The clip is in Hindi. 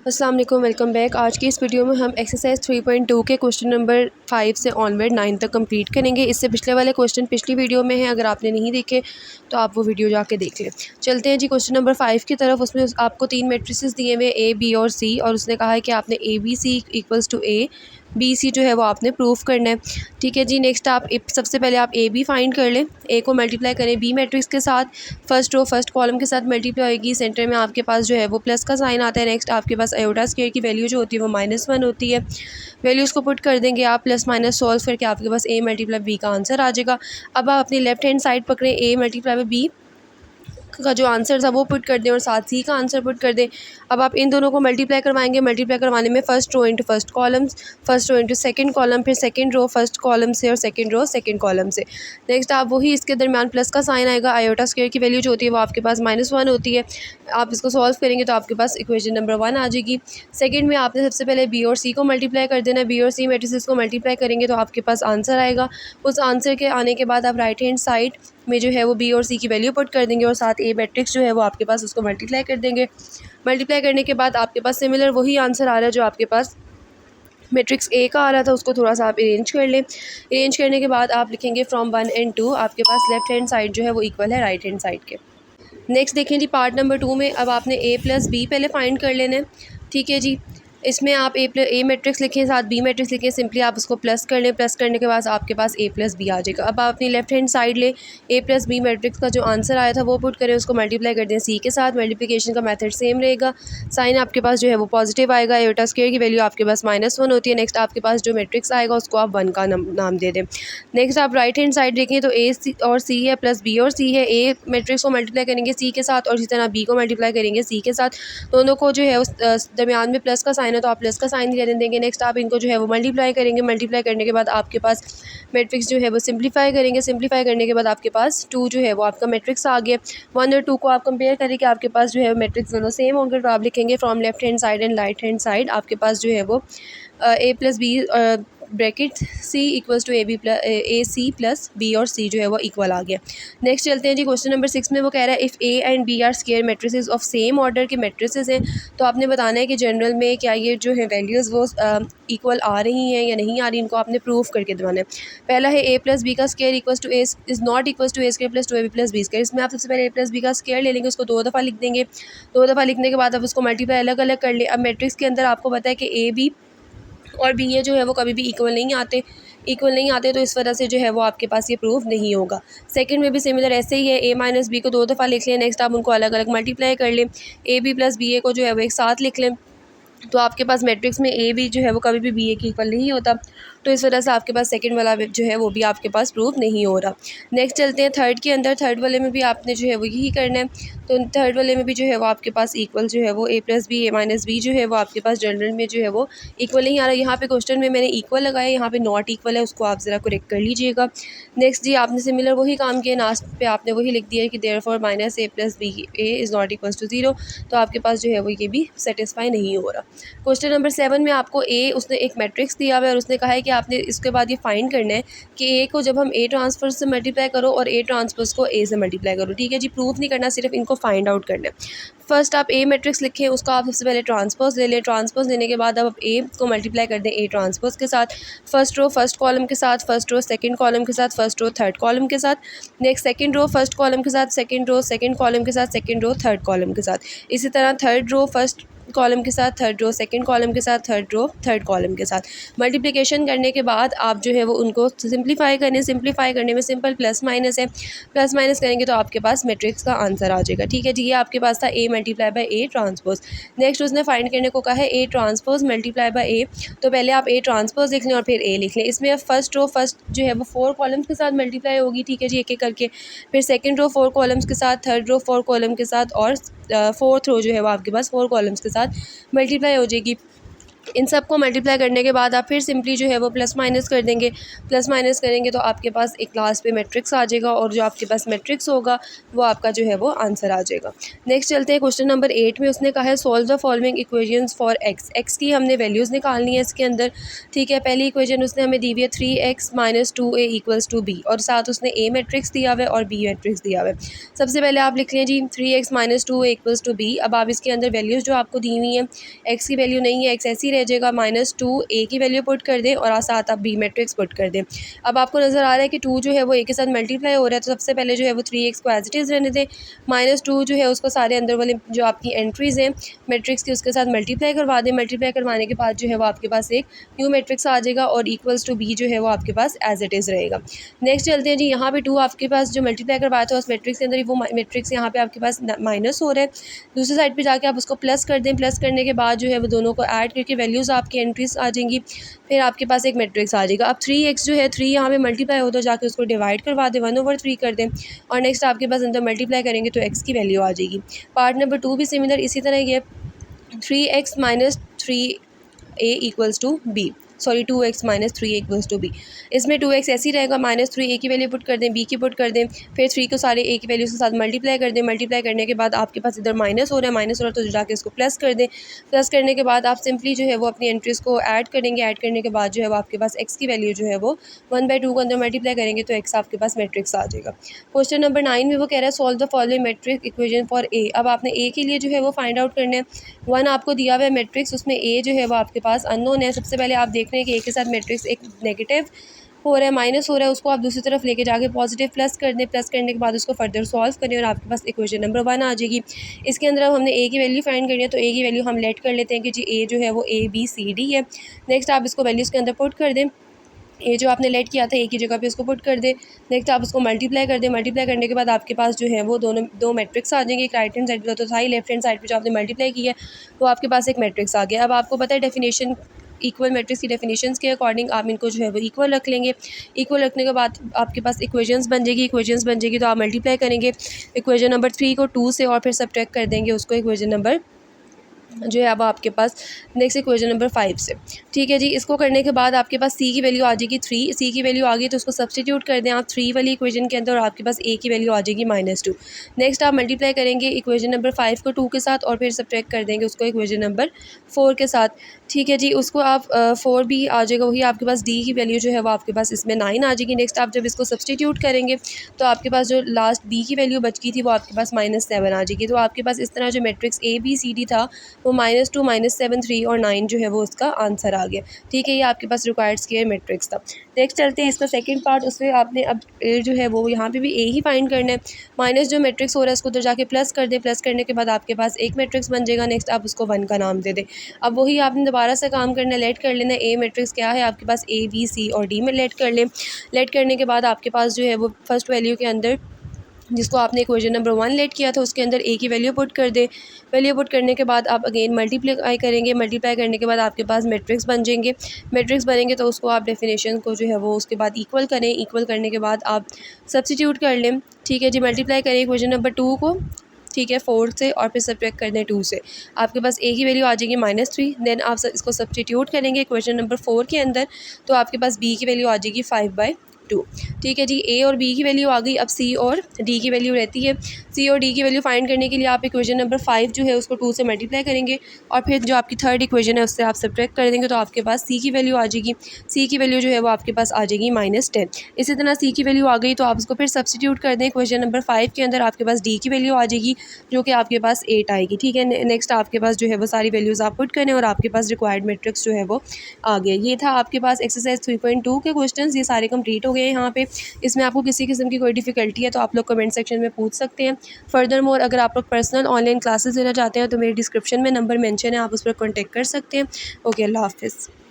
अस्सलाम वालेकुम, वेलकम बैक। आज की इस वीडियो में हम एक्सरसाइज 3.2 के क्वेश्चन नंबर 5 से ऑनवर्ड 9 तक कंप्लीट करेंगे। इससे पिछले वाले क्वेश्चन पिछली वीडियो में है, अगर आपने नहीं देखे तो आप वो वीडियो जाके देख लें। चलते हैं जी क्वेश्चन नंबर 5 की तरफ। उसमें आपको 3 मैट्रिसेस दिए हुए ए, बी और सी, और उसने कहा है कि आपने A B C equals to A B C जो है वो आपने प्रूफ करना है। ठीक है जी। नेक्स्ट आप सबसे पहले आप ए बी फाइंड कर लें, ए को मल्टीप्लाई करें बी मैट्रिक्स के साथ, फर्स्ट रो फर्स्ट कॉलम के साथ मल्टीप्लाई होगी। सेंटर में आपके पास जो है वो प्लस का साइन आता है। नेक्स्ट आपके पास आयोटा स्क्वायर की वैल्यू जो होती है वो -1 होती है। वैल्यूज़ को पुट कर देंगे आप, प्लस माइनस सॉल्व करके आपके पास ए मल्टीप्लाई बी का आंसर आ जाएगा। अब आप अपनी लेफ्ट हैंड साइड पकड़ें, ए मल्टीप्लाई बाई बी का जो आंसर था वो पुट कर दें और साथ सी का आंसर पुट कर दें। अब आप इन दोनों को मल्टीप्लाई करवाएंगे। मल्टीप्लाई करवाने में first row into first column, first row into second column, फिर सेकंड रो फर्स्ट कॉलम से और सेकंड रो सेकंड कॉलम से। नेक्स्ट आप वही इसके दरमियान प्लस का साइन आएगा। आयोटा स्क्वायर की वैल्यू जो होती है वो आपके पास -1 होती है। आप इसको सॉल्व करेंगे तो आपके पास इक्वेशन नंबर 1 आ जाएगी। सेकंड में आपने सबसे पहले बी और सी को मल्टीप्लाई कर देना है। बी और सी मैट्रिसेस को मल्टीप्लाई करेंगे तो आपके पास आंसर आएगा। उस आंसर के आने के बाद आप राइट हैंड साइड में जो है वो बी और सी की वैल्यू पुट कर देंगे और साथ ए मैट्रिक्स जो है वो आपके पास उसको मल्टीप्लाई कर देंगे। मल्टीप्लाई करने के बाद आपके पास सिमिलर वही आंसर आ रहा है जो आपके पास मैट्रिक्स ए का आ रहा था, उसको थोड़ा सा आप अरेंज कर लें। अरेंज करने के बाद आप लिखेंगे फ्रॉम 1 and 2। आपके पास लेफ्ट हैंड साइड जो है वो इक्वल है राइट हैंड साइड के। नेक्स्ट देखें जी पार्ट नंबर 2 में अब आपने ए प्लस बी पहले फाइंड कर लेना है। ठीक है जी। इसमें आप ए मैट्रिक्स लिखें, साथ बी मैट्रिक्स लिखें, सिंपली आप उसको प्लस कर लें। प्लस करने के बाद आपके पास ए प्लस बी आ जाएगा। अब आप अपनी लेफ्ट हैंड साइड लें, ए प्लस बी मैट्रिक्स का जो आंसर आया था वो पुट करें, उसको मल्टीप्लाई कर दें सी के साथ। मल्टीप्लिकेशन का मेथड सेम रहेगा। साइन आपके पास जो है वो पॉजिटिव आएगा। आयोटा स्क्वायर की वैल्यू आपके पास -1 होती है। नेक्स्ट आपके पास जो मैट्रिक्स आएगा उसको आप 1 का नाम दे दें। नेक्स्ट आप राइट हैंड साइड देखें तो ए सी और सी है, प्लस बी और सी है। ए मैट्रिक्स को मल्टीप्लाई करेंगे सी के साथ और इसी तरह बी को मल्टीप्लाई करेंगे सी के साथ। दोनों को जो है उस दरमियान में प्लस का साइन है तो आप प्लस का साइन रहने देंगे। नेक्स्ट आप इनको जो है वो मल्टीप्लाई करेंगे। मल्टीप्लाई करने के बाद आपके पास मैट्रिक्स जो है वो सिंप्लीफाई करेंगे। सिंप्लीफाई करने के बाद आपके पास 2 जो है वो आपका मैट्रिक्स आ गया। 1 और 2 को आप कंपेयर करें कि आपके पास जो है मैट्रिक्स दोनों सेम होंगे तो आप लिखेंगे from left hand side and right hand side आपके पास जो है वो a plus b bracket c equals to a c plus b और सी जो है वो इक्वल आ गया। नेक्स्ट चलते हैं जी क्वेश्चन नंबर 6 में। वो कह रहा है if A and B are square matrices of same order के मैट्रिसेस हैं, तो आपने बताना है कि जनरल में क्या ये जो है वैल्यूज़ वो इक्वल आ रही हैं या नहीं आ रही, इनको आपने प्रूफ करके दिखाना है। पहला है ए प्लस बी का square equals to A is not equals to A square plus 2ab plus B square. इसमें आप सबसे पहले ए प्लस बी का स्क्वायर ले लेंगे, उसको 2 दफ़ा लिख देंगे। 2 दफ़ा लिखने के बाद आप उसको मल्टीप्लाई अलग अलग कर ले। अब मैट्रिक्स के अंदर आपको पता है कि ए बी और बी ये जो है वो कभी भी इक्वल नहीं आते, तो इस वजह से जो है वो आपके पास ये प्रूफ नहीं होगा। सेकंड में भी सिमिलर ऐसे ही है, ए माइनस बी को 2 दफ़ा लिख लें। नेक्स्ट आप उनको अलग अलग मल्टीप्लाई कर लें। ए बी प्लस बी ए को जो है वो एक साथ लिख लें, तो आपके पास मैट्रिक्स में ए बी जो है वो कभी भी बी ए की इक्वल नहीं होता, तो इस वजह से आपके पास सेकंड वाला जो है वो भी आपके पास प्रूफ नहीं हो रहा। नेक्स्ट चलते हैं थर्ड के अंदर। थर्ड वाले में भी आपने जो है वो यही करना है। तो थर्ड वाले में भी जो है वो आपके पास इक्वल जो है वो a plus B A minus B जो है वो आपके पास जनरल में जो है वो इक्वल नहीं आ रहा। यहाँ पे क्वेश्चन में मैंने इक्वल लगाया, यहाँ पे नॉट इक्वल है, उसको आप ज़रा करेक्ट कर लीजिएगा। नेक्स्ट जी आपने सिमिलर वही काम किया, लास्ट पे आपने वही लिख दिया कि therefore minus A plus B A is not equals to 0, तो आपके पास जो है वो ये भी सेटिस्फाई नहीं हो रहा। क्वेश्चन नंबर 7 में आपको ए उसने एक मैट्रिक्स दिया हुआ है और उसने कहा है कि आपने इसके बाद ये फाइंड करना है कि ए को जब हम ए ट्रांसफर से मल्टीप्लाई करो और ए ट्रांसपोज को ए से मल्टीप्लाई करो। ठीक है जी। प्रूफ नहीं करना, सिर्फ इनको फाइंड आउट करना है। फर्स्ट आप ए मैट्रिक्स लिखें, उसका आप सबसे पहले ट्रांसपोज ले लें। ट्रांसपोज लेने के बाद अब ए को मल्टीप्लाई कर दें ए ट्रांसपोज के साथ, फर्स्ट रो फर्स्ट कॉलम के साथ, फर्स्ट रो सेकंड कॉलम के साथ, फर्स्ट रो थर्ड कॉलम के साथ। Next second row first column के साथ, सेकंड रो सेकंड कॉलम के साथ, सेकंड रो थर्ड कॉलम के साथ। इसी तरह थर्ड रो फर्स्ट कॉलम के साथ, थर्ड रो सेकंड कॉलम के साथ, थर्ड रो थर्ड कॉलम के साथ। मल्टीप्लिकेशन करने के बाद आप जो है वो उनको सिंप्लीफाई करें। सिंप्लीफाई करने में सिंपल प्लस माइनस है, प्लस माइनस करेंगे तो आपके पास मैट्रिक्स का आंसर आ जाएगा। ठीक है जी। ये आपके पास था A multiply by A transpose. Next उसने फाइंड करने को कहा है A transpose multiply by A, तो पहले आप ए ट्रांसपोज लिख लें और फिर ए लिख लें। इसमें फर्स्ट रो फर्स्ट जो है वो 4 कॉलम्स के साथ मल्टीप्लाई होगी। ठीक है जी, एक एक करके। फिर सेकेंड रो 4 कॉलम्स के साथ, थर्ड रो 4 कॉलम के साथ और फोर्थ रो जो है वो आपके पास 4 कॉलम्स के साथ मल्टीप्लाई हो जाएगी। इन सब को मल्टीप्लाई करने के बाद आप फिर सिंपली जो है वो प्लस माइनस कर देंगे। प्लस माइनस करेंगे तो आपके पास एक लास्ट पे मैट्रिक्स आ जाएगा और जो आपके पास मैट्रिक्स होगा वो आपका जो है वो आंसर आ जाएगा। नेक्स्ट चलते हैं क्वेश्चन नंबर 8 में। उसने कहा है solve the following equations for x. X की हमने वैल्यूज़ निकालनी है इसके अंदर। ठीक है, पहली इक्वेशन उसने हमें दी हुई है 3x - 2a = b और साथ उसने a मैट्रिक्स दिया हुआ है और b मैट्रिक्स दिया हुआ है। सबसे पहले आप लिख लें जी 3x - 2a = b। अब आप इसके अंदर वैल्यूज़ जो आपको दी हुई हैं, एक्स की वैल्यू नहीं है, एक्स ऐसी रह जाएगा, -2 ए की वैल्यू पुट कर दें और साथ आप बी मैट्रिक्स पुट कर दें। अब आपको नज़र आ रहा है कि 2 जो है वो ए के साथ मल्टीप्लाई हो रहा है, तो सबसे पहले जो है वो 3x को एज इट इज़ रहने दें। -2 जो है उसको सारे अंदर वाले जो आपकी एंट्रीज़ हैं मैट्रिक्स की उसके साथ मल्टीप्लाई करवा दें। मल्टीप्लाई करवाने के बाद जो है वो आपके पास एक न्यू मैट्रिक्स आ जाएगा और इक्वल्स टू बी जो है वो आपके पास एज इट इज़ रहेगा। नेक्स्ट चलते हैं जी, यहाँ पे 2 आपके पास जो मल्टीप्लाई करवाया था उस मैट्रिक्स के अंदर वो मैट्रिक्स यहाँ पे आपके पास माइनस हो रहा है। दूसरी साइड पे जाके आप उसको प्लस कर दें। प्लस करने के बाद जो है वो दोनों को ऐड करके वैल्यूज़ आपकी एंट्रीज आ जाएंगी, फिर आपके पास एक मैट्रिक्स आ जाएगा। अब 3x जो है 3 यहाँ पे मल्टीप्लाई हो तो जाके उसको डिवाइड करवा दें, 1/3 कर दें और नेक्स्ट आपके पास अंदर मल्टीप्लाई करेंगे तो x की वैल्यू आ जाएगी। पार्ट नंबर 2 भी सिमिलर इसी तरह ही है, 3x - 3a = b, sorry 2x - 3a = b। इसमें 2x ऐसी रहेगा, -3 a की वैल्यू पुट कर दें, b की पुट कर दें, फिर 3 को सारे a की वैल्यूज़ के साथ मल्टीप्लाई कर दें। मल्टीप्लाई करने के बाद आपके पास इधर माइनस हो रहा है, माइनस हो रहा है तो जाके इसको प्लस कर दें। प्लस करने के बाद आप सिंपली जो है वो अपनी एंट्रीज़ को ऐड करेंगे। ऐड करने के बाद जो है वो आपके पास x की वैल्यू जो है वो 1/2 को अंदर मल्टीप्लाई करेंगे तो x आपके पास मैट्रिक्स आ जाएगा। क्वेश्चन नंबर 9 में वो कह रहा है solve the following matrix equation for a। अब आपने a के लिए जो है वो फाइंड आउट करना है। 1 आपको दिया हुआ है मैट्रिक्स, उसमें a जो है वो आपके पास अननोन है। सबसे पहले आप देख रहे हैं कि a के साथ मैट्रिक्स एक नेगेटिव हो रहा है, माइनस हो रहा है, उसको आप दूसरी तरफ लेके जाके पॉजिटिव प्लस कर दें। प्लस करने के बाद उसको फर्दर सॉल्व करें और आपके पास इक्वेशन नंबर 1 आ जाएगी। इसके अंदर अब हमने a की वैल्यू फाइंड करनी है तो a की वैल्यू हम लेट कर लेते हैं कि जी a जो है वो ABCD है। नेक्स्ट आप इसको वैल्यूज़ के अंदर पुट कर दें। ए जो आपने लेट किया था ए की जगह पे उसको पुट कर दें। नेक्स्ट आप उसको मल्टीप्लाई कर दें। मल्टीप्लाई करने के बाद आपके पास जो है वो दो मैट्रिक्स आ जाएंगे। एक राइट हैंड साइड पे तो था ही, लेफ्ट हैंड साइड पे जो आपने मल्टीप्लाई किया है वो आपके पास एक मैट्रिक्स आ गया। अब आपको पता है डेफिनेशन, इक्वल मैट्रिक्स की डेफिनेशंस के अकॉर्डिंग आप इनको जो है वो इक्वल रख लेंगे। इक्वल रखने के बाद आपके पास इक्वेशंस बन जाएगी। इक्वेशंस बन जाएगी तो आप मल्टीप्लाई करेंगे इक्वेशन नंबर 3 को 2 से और फिर सब्ट्रैक्ट कर देंगे उसको इक्वेशन नंबर जो है अब आपके पास नेक्स्ट इक्वेशन नंबर 5 से। ठीक है जी, इसको करने के बाद आपके पास c की वैल्यू आ जाएगी 3। c की वैल्यू आ गई तो उसको सब्सटीट्यूट कर दें आप 3 वाली इक्वेशन के अंदर और आपके पास a की वैल्यू आ जाएगी -2। नेक्स्ट आप मल्टीप्लाई करेंगे इक्वेशन नंबर 5 को 2 के साथ और फिर सब्ट्रैक्ट कर देंगे उसको इक्वेशन नंबर 4 के साथ। ठीक है जी, उसको आप 4 भी आ जाएगा, वही आपके पास d की वैल्यू जो है वो आपके पास इसमें 9 आ जाएगी। नेक्स्ट आप जब इसको सब्सटीट्यूट करेंगे तो आपके पास जो लास्ट b की वैल्यू बच गई थी वो आपके पास -7 आ जाएगी। तो आपके पास इस तरह जो मैट्रिक्स ABCD था वो -2 -7 3 और 9 जो है वो उसका आंसर आ गया। ठीक है, ये आपके पास रिक्वायर्ड स्क्वायर मैट्रिक्स था। नेक्स्ट चलते हैं इसका सेकंड पार्ट, उसमें आपने अब जो है वो यहाँ पे भी a ही फाइंड करना है। माइनस जो मैट्रिक्स हो रहा है उसको उधर जाके प्लस कर दें। प्लस करने के बाद आपके पास एक मैट्रिक्स बन जाएगा। नेक्स्ट आप उसको 1 का नाम दे दें। अब वही आपने दोबारा से काम करना है, लेट कर लेना है। a मैट्रिक्स क्या है आपके पास A B C और D में लेट कर लें। लेट करने के बाद आपके पास जो है वो फर्स्ट वैल्यू के अंदर जिसको आपने इक्वेशन नंबर 1 लेट किया था उसके अंदर a की वैल्यू पुट कर दे। वैल्यू पुट करने के बाद आप अगेन मल्टीप्लाई करेंगे। मल्टीप्लाई करने के बाद आपके पास मैट्रिक्स बन जाएंगे। मैट्रिक्स बनेंगे तो उसको आप डेफिनेशन को जो है वो उसके बाद इक्वल करें। इक्वल करने के बाद आप सब्सटीट्यूट कर लें। ठीक है जी, मल्टीप्लाई करें इक्वेशन नंबर 2 को, ठीक है, 4 से और फिर सब्ट्रैक्ट कर दें 2 से। आपके पास a की वैल्यू आ जाएगी -3। देन आप इसको सब्सटीट्यूट करेंगे इक्वेशन नंबर 4 के अंदर तो आपके पास b की वैल्यू आ जाएगी 5/2। ठीक है जी, a और b की वैल्यू आ गई। अब c और d की वैल्यू रहती है। c और d की वैल्यू फाइंड करने के लिए आप इक्वेशन नंबर 5 जो है उसको 2 से मल्टीप्लाई करेंगे और फिर जो आपकी थर्ड इक्वेशन है उससे आप सब्ट्रैक्ट कर देंगे तो आपके पास c की वैल्यू आ जाएगी। c की वैल्यू जो है वो आपके पास आ जाएगी -10। इसी तरह c की वैल्यू आ गई तो आप उसको फिर सब्सटीट्यूट कर दें इक्वेशन नंबर 5 के अंदर। आपके पास d की वैल्यू आ जाएगी जो कि आपके पास 8 आएगी। ठीक है, नेक्स्ट आपके पास जो है वो सारी वैल्यूज़ आप पुट करें और आपके पास रिक्वायर्ड मैट्रिक्स जो है वो आ गया। ये था आपके पास एक्सरसाइज 3.2 के क्वेश्चंस, ये सारे कंप्लीट हो गए हैं यहाँ पे। इसमें आपको किसी किस्म की कोई डिफ़िकल्टी है तो आप लोग कमेंट सेक्शन में पूछ सकते हैं। फर्दर मोर अगर आप लोग पर्सनल ऑनलाइन क्लासेस लेना चाहते हैं तो मेरे डिस्क्रिप्शन में नंबर मेंशन है, आप उस पर कॉन्टेक्ट कर सकते हैं। ओके, अल्लाह हाफ़िज़।